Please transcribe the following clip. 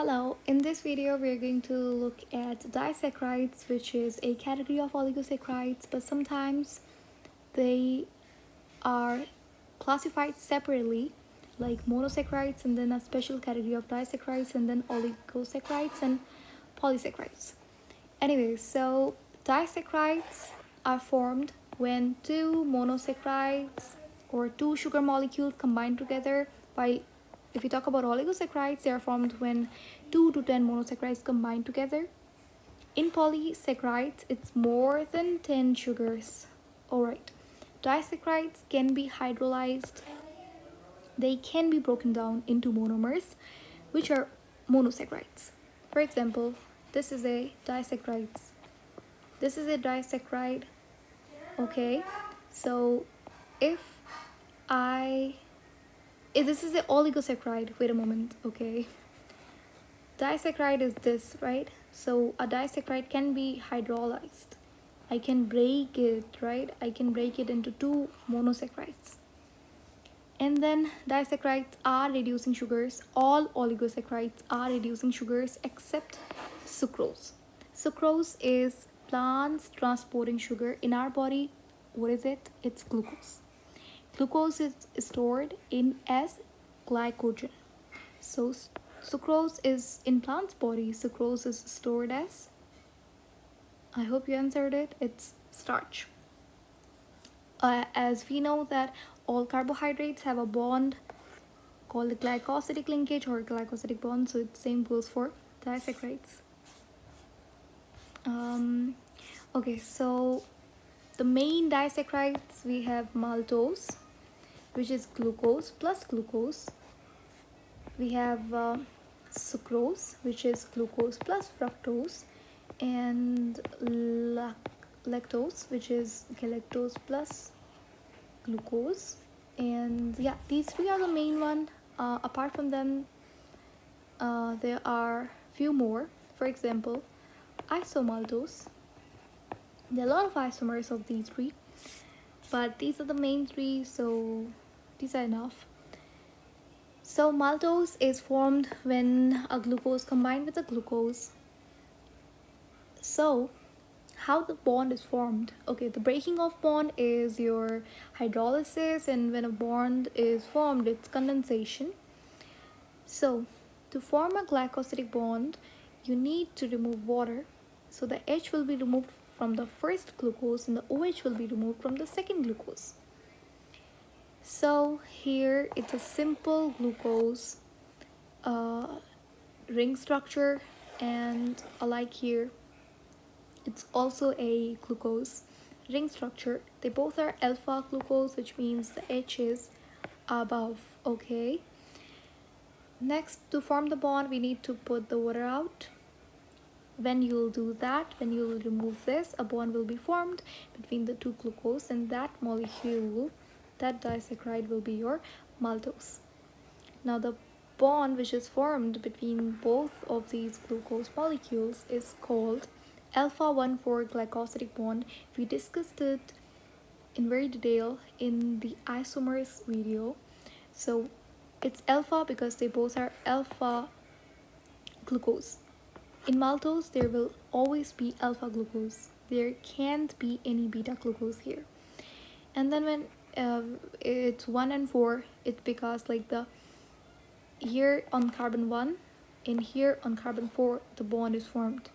Hello, in this video we are going to look at disaccharides, which is a category of oligosaccharides, but sometimes they are classified separately, like monosaccharides, and then a special category of disaccharides, and then oligosaccharides and polysaccharides. Anyway, so disaccharides are formed when two monosaccharides or two sugar molecules combine together, while if we talk about oligosaccharides, they are formed when 2 to 10 monosaccharides combine together. In polysaccharides, it's more than 10 sugars. Alright, disaccharides can be hydrolyzed. They can be broken down into monomers, which are monosaccharides. For example, this is a disaccharides. This is a disaccharide. Okay, so if this is an oligosaccharide. Wait a moment. Okay, disaccharide is this, right? So a disaccharide can be hydrolyzed. I can break it, right? I can break it into two monosaccharides. And then disaccharides are reducing sugars. All oligosaccharides are reducing sugars except sucrose. Sucrose is plants transporting sugar in our body. What is it? It's glucose. Glucose is stored in as glycogen. So sucrose is in plant's body. Sucrose is stored as, I hope you answered it, it's starch. As we know that all carbohydrates have a bond called the glycosidic linkage or glycosidic bond, so the same goes for disaccharides. Okay, so the main disaccharides we have maltose, which is glucose plus glucose. We have sucrose, which is glucose plus fructose, and lactose, which is galactose plus glucose. And yeah, these three are the main one. Apart from them, there are few more. For example, isomaltose. There are a lot of isomers of these three, but these are the main three, so these are enough. So maltose is formed when a glucose combined with a glucose. So how the bond is formed? Okay, the breaking of bond is your hydrolysis, and when a bond is formed, it's condensation. So to form a glycosidic bond, you need to remove water. So the H will be removed from the first glucose and the OH will be removed from the second glucose. So here it's a simple glucose ring structure, and like here it's also a glucose ring structure. They both are alpha glucose, which means the H is above. Okay, next, to form the bond we need to put the water out. When you'll do that, when you'll remove this, a bond will be formed between the two glucose, and that molecule, that disaccharide, will be your maltose. Now the bond which is formed between both of these glucose molecules is called alpha 1,4 glycosidic bond. We discussed it in very detail in the isomers video. So it's alpha because they both are alpha glucose. In maltose, there will always be alpha glucose. There can't be any beta glucose here. And then when it's 1 and 4, it's because like the here on carbon 1 and here on carbon 4 the bond is formed.